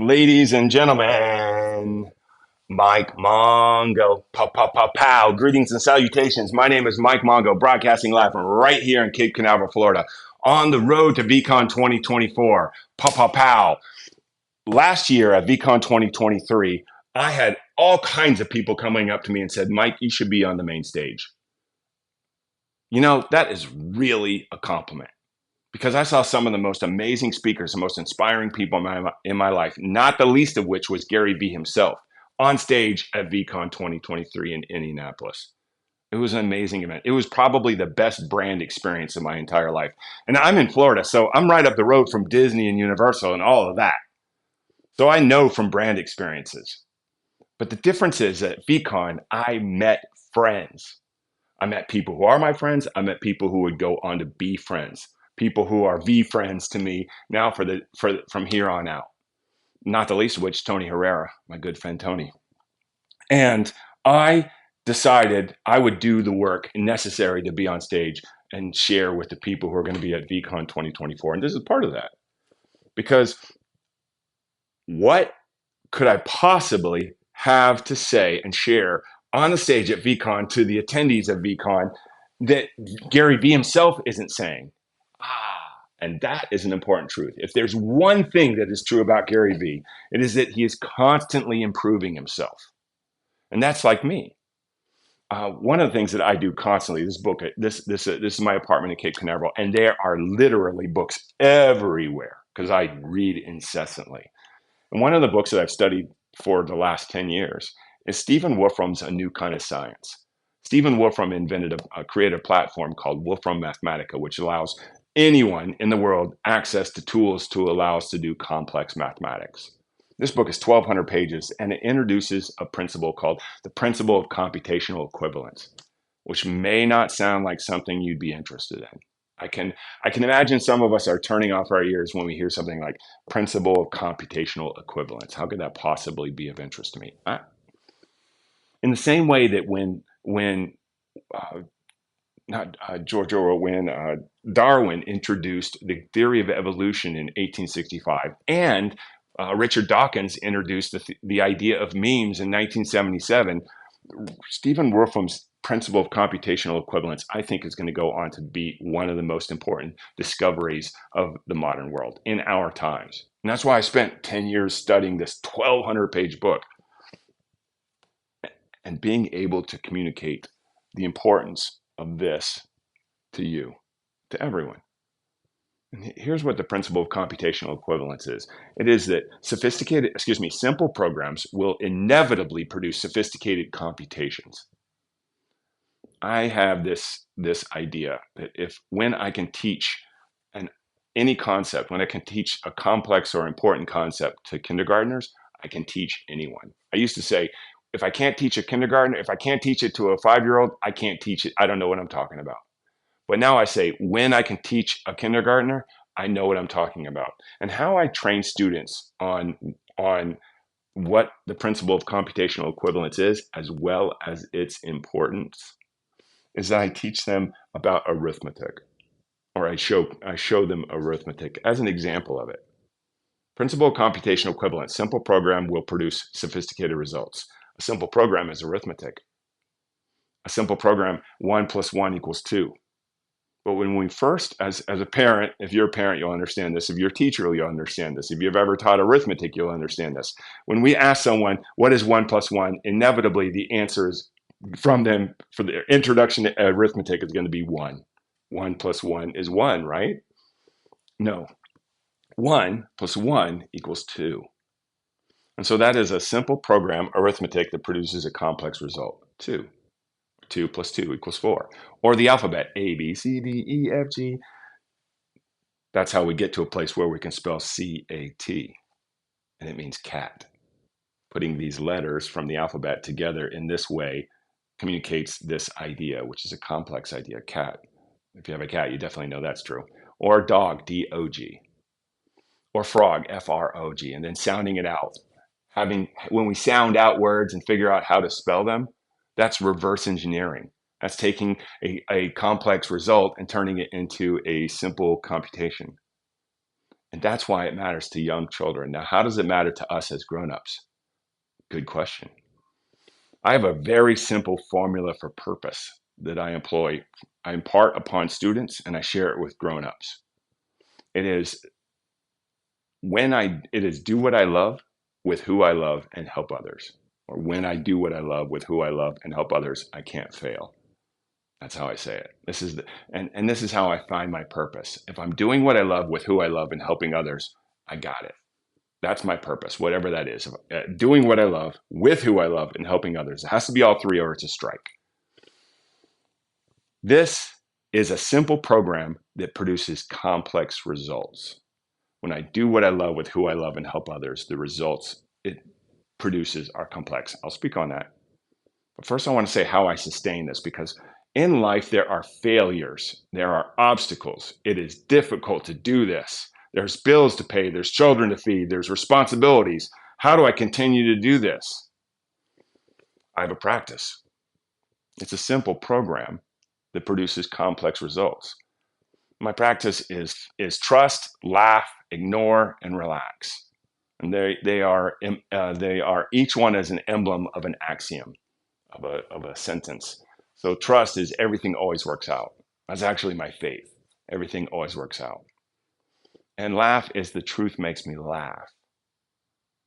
Ladies and gentlemen, Mike Mongo. Pow, pow, pow, pow. Greetings and salutations. My name is Mike Mongo, broadcasting live from right here in Cape Canaveral, Florida, on the road to VeeCon 2024. Pow, pow, pow. Last year at VeeCon 2023, I had all kinds of people coming up to me and said, Mike, you should be on the main stage. You know, that is really a compliment because I saw some of the most amazing speakers, the most inspiring people in my life, not the least of which was Gary Vee himself on stage at VeeCon 2023 in Indianapolis. It was an amazing event. It was probably the best brand experience of my entire life. And I'm in Florida, so I'm right up the road from Disney and Universal and all of that. So I know from brand experiences. But the difference is at VeeCon, I met friends. I met people who are my friends. I met people who would go on to be friends. People who are VeeFriends to me now from here on out. Not the least of which, Tony Herrera, my good friend Tony. And I decided I would do the work necessary to be on stage and share with the people who are going to be at VeeCon 2024. And this is part of that. Because what could I possibly have to say and share on the stage at VeeCon to the attendees of VeeCon that Gary Vee himself isn't saying? And that is an important truth. If there's one thing that is true about Gary Vee, it is that he is constantly improving himself. And that's like me. One of the things that I do constantly, this is my apartment in Cape Canaveral, and there are literally books everywhere because I read incessantly. And one of the books that I've studied for the last 10 years is Stephen Wolfram's A New Kind of Science. Stephen Wolfram created a platform called Wolfram Mathematica, which allows anyone in the world access to tools to allow us to do complex mathematics. This book is 1,200 pages, and it introduces a principle called the principle of computational equivalence, which may not sound like something you'd be interested in. I can imagine some of us are turning off our ears when we hear something like principle of computational equivalence. How could that possibly be of interest to me? In the same way that when Darwin introduced the theory of evolution in 1865, and Richard Dawkins introduced the idea of memes in 1977, Stephen Wolfram's principle of computational equivalence, I think, is going to go on to be one of the most important discoveries of the modern world in our times. And that's why I spent 10 years studying this 1,200-page book and being able to communicate the importance of this to you, to everyone. And here's what the principle of computational equivalence is. It is that simple programs will inevitably produce sophisticated computations. I have this idea that when I can teach any concept, when I can teach a complex or important concept to kindergartners, I can teach anyone. I used to say, if I can't teach a kindergartner, if I can't teach it to a 5-year-old, I can't teach it. I don't know what I'm talking about. But now I say, when I can teach a kindergartner, I know what I'm talking about. And how I train students on what the principle of computational equivalence is, as well as its importance, is that I teach them about arithmetic, or I show them arithmetic as an example of it. Principle of computational equivalence: simple program will produce sophisticated results. A simple program is arithmetic. A simple program, 1 + 1 = 2. But when we first, as a parent, if you're a parent, you'll understand this. If you're a teacher, you'll understand this. If you've ever taught arithmetic, you'll understand this. When we ask someone, what is 1 + 1? Inevitably, the answer is from them for their introduction to arithmetic is going to be 1. 1 + 1 is 1, right? No. 1 + 1 = 2. And so that is a simple program, arithmetic, that produces a complex result, 2. 2 + 2 = 4. Or the alphabet, A, B, C, D, E, F, G. That's how we get to a place where we can spell C-A-T, and it means cat. Putting these letters from the alphabet together in this way communicates this idea, which is a complex idea, cat. If you have a cat, you definitely know that's true. Or dog, D-O-G. Or frog, F-R-O-G, and then sounding it out. When we sound out words and figure out how to spell them, that's reverse engineering. That's taking a complex result and turning it into a simple computation. And that's why it matters to young children. Now, how does it matter to us as grown-ups? Good question. I have a very simple formula for purpose that I employ. I impart upon students and I share it with grown-ups. It is do what I love with who I love and help others. Or when I do what I love with who I love and help others, I can't fail. That's how I say it. And this is how I find my purpose. If I'm doing what I love with who I love and helping others, I got it. That's my purpose, whatever that is. Doing what I love with who I love and helping others. It has to be all three or it's a strike. This is a simple program that produces complex results. When I do what I love with who I love and help others, the results it produces are complex. I'll speak on that. But first, I want to say how I sustain this, because in life, there are failures, there are obstacles. It is difficult to do this. There's bills to pay, there's children to feed, there's responsibilities. How do I continue to do this? I have a practice. It's a simple program that produces complex results. My practice is trust, laugh, ignore, and relax. And they are each one as an emblem of an axiom, of a sentence. So trust is everything always works out. That's actually my faith. Everything always works out. And laugh is the truth makes me laugh.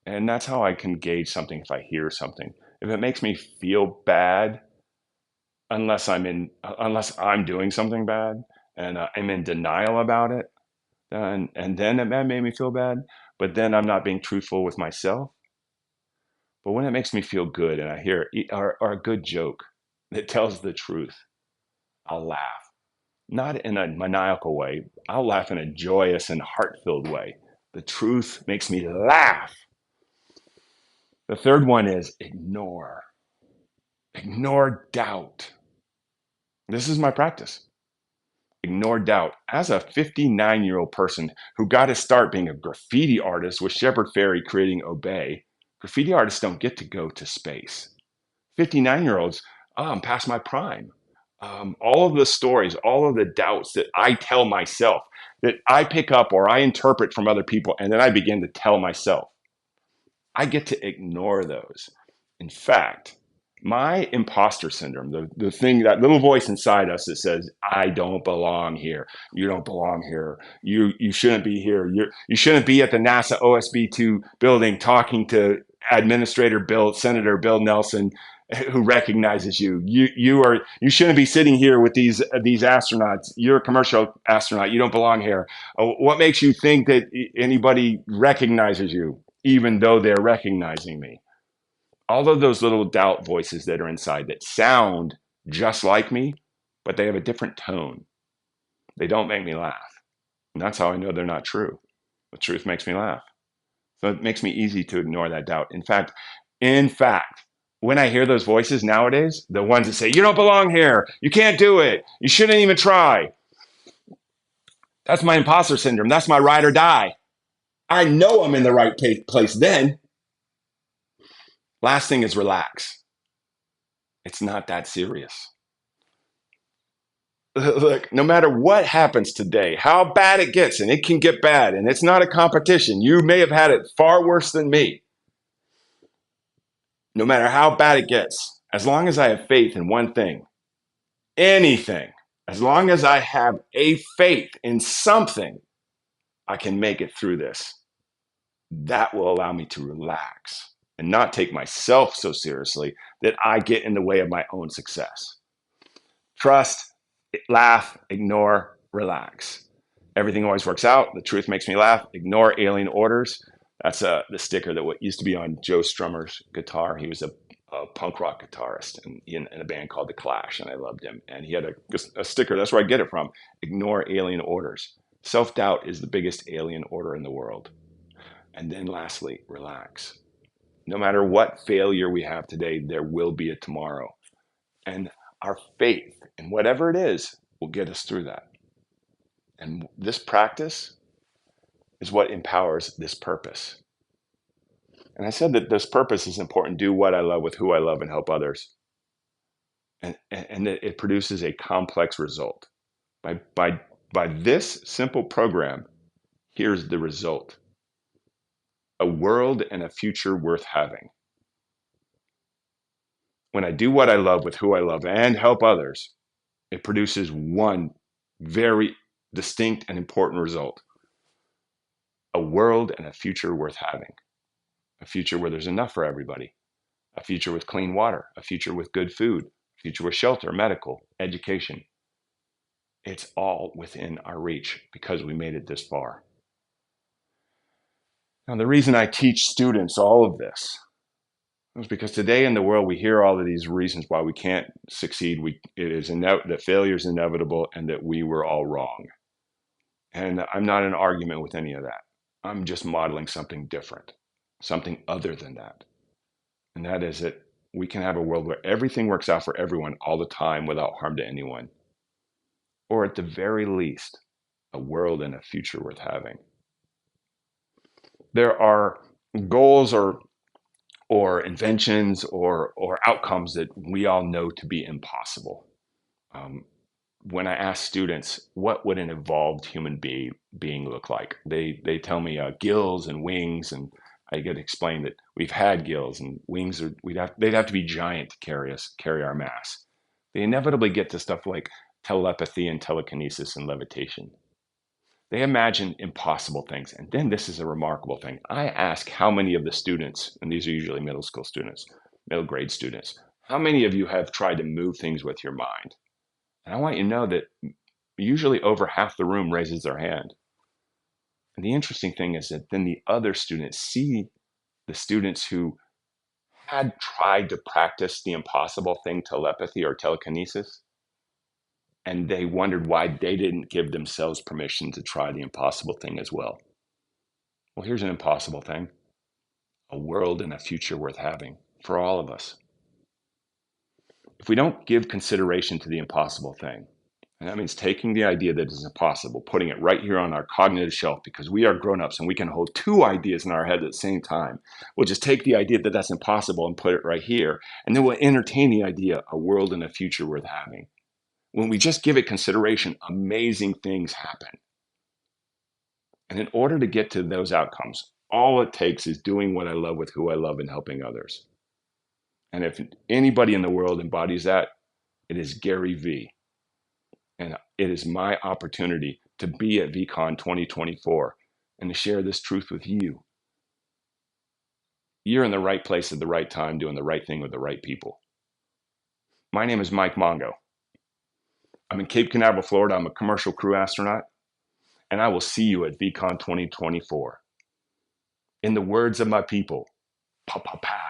And that's how I can gauge something if I hear something. If it makes me feel bad, unless I'm doing something bad and I'm in denial about it, and then it made me feel bad, but then I'm not being truthful with myself. But when it makes me feel good and I hear or a good joke that tells the truth, I'll laugh. Not in a maniacal way. I'll laugh in a joyous and heart-filled way. The truth makes me laugh. The third one is ignore. Ignore doubt. This is my practice. Ignore doubt. As a 59-year-old person who got to start being a graffiti artist with Shepard Fairey creating Obey, graffiti artists don't get to go to space. 59-year-olds, I'm past my prime. All of the stories, all of the doubts that I tell myself, that I pick up or I interpret from other people, and then I begin to tell myself, I get to ignore those. In fact, my imposter syndrome, the thing, that little voice inside us that says, I don't belong here. You don't belong here. You shouldn't be here. You shouldn't be at the NASA OSB-2 building talking to Senator Bill Nelson, who recognizes you. You shouldn't be sitting here with these astronauts. You're a commercial astronaut. You don't belong here. What makes you think that anybody recognizes you, even though they're recognizing me? All of those little doubt voices that are inside that sound just like me, but they have a different tone. They don't make me laugh. And that's how I know they're not true. The truth makes me laugh. So it makes me easy to ignore that doubt. In fact, when I hear those voices nowadays, the ones that say, you don't belong here, you can't do it, you shouldn't even try. That's my imposter syndrome. That's my ride or die. I know I'm in the right place then. Last thing is relax. It's not that serious. Look, no matter what happens today, how bad it gets, and it can get bad, and it's not a competition. You may have had it far worse than me. No matter how bad it gets, as long as I have faith in one thing, anything, as long as I have a faith in something, I can make it through this. That will allow me to relax and not take myself so seriously that I get in the way of my own success. Trust, laugh, ignore, relax. Everything always works out. The truth makes me laugh. Ignore alien orders. That's the sticker that used to be on Joe Strummer's guitar. He was a punk rock guitarist in a band called The Clash, and I loved him. And he had a sticker. That's where I get it from. Ignore alien orders. Self-doubt is the biggest alien order in the world. And then lastly, relax. No matter what failure we have today, there will be a tomorrow. And our faith in whatever it is will get us through that. And this practice is what empowers this purpose. And I said that this purpose is important. Do what I love with who I love and help others. And that it produces a complex result. By this simple program, Here's the result: a world and a future worth having. When I do what I love with who I love and help others, it produces one very distinct and important result: a world and a future worth having. A future where there's enough for everybody, a future with clean water, a future with good food, a future with shelter, medical, education. It's all within our reach because we made it this far. Now, the reason I teach students all of this is because today in the world, we hear all of these reasons why we can't succeed. That failure is inevitable and that we were all wrong. And I'm not in argument with any of that. I'm just modeling something different, something other than that. And that is that we can have a world where everything works out for everyone all the time without harm to anyone. Or at the very least, a world and a future worth having. There are goals or inventions or outcomes that we all know to be impossible. When I ask students, what would an evolved human being look like? They tell me gills and wings, and I get explained that we've had gills and wings. They'd have to be giant to carry our mass. They inevitably get to stuff like telepathy and telekinesis and levitation. They imagine impossible things. And then this is a remarkable thing. I ask how many of the students, and these are usually middle school students, middle grade students, how many of you have tried to move things with your mind? And I want you to know that usually over half the room raises their hand. And the interesting thing is that then the other students see the students who had tried to practice the impossible thing, telepathy or telekinesis, and they wondered why they didn't give themselves permission to try the impossible thing as well. Well, here's an impossible thing: a world and a future worth having for all of us. If we don't give consideration to the impossible thing, and that means taking the idea that is impossible, putting it right here on our cognitive shelf, because we are grown-ups and we can hold two ideas in our head at the same time. We'll just take the idea that that's impossible and put it right here, and then we'll entertain the idea, a world and a future worth having. When we just give it consideration, amazing things happen. And in order to get to those outcomes, all it takes is doing what I love with who I love and helping others. And if anybody in the world embodies that, it is Gary Vee. And it is my opportunity to be at VeeCon 2024 and to share this truth with you. You're in the right place at the right time, doing the right thing with the right people. My name is Mike Mongo. I'm in Cape Canaveral, Florida. I'm a commercial crew astronaut, and I will see you at VeeCon 2024. In the words of my people, pow, pow, pow.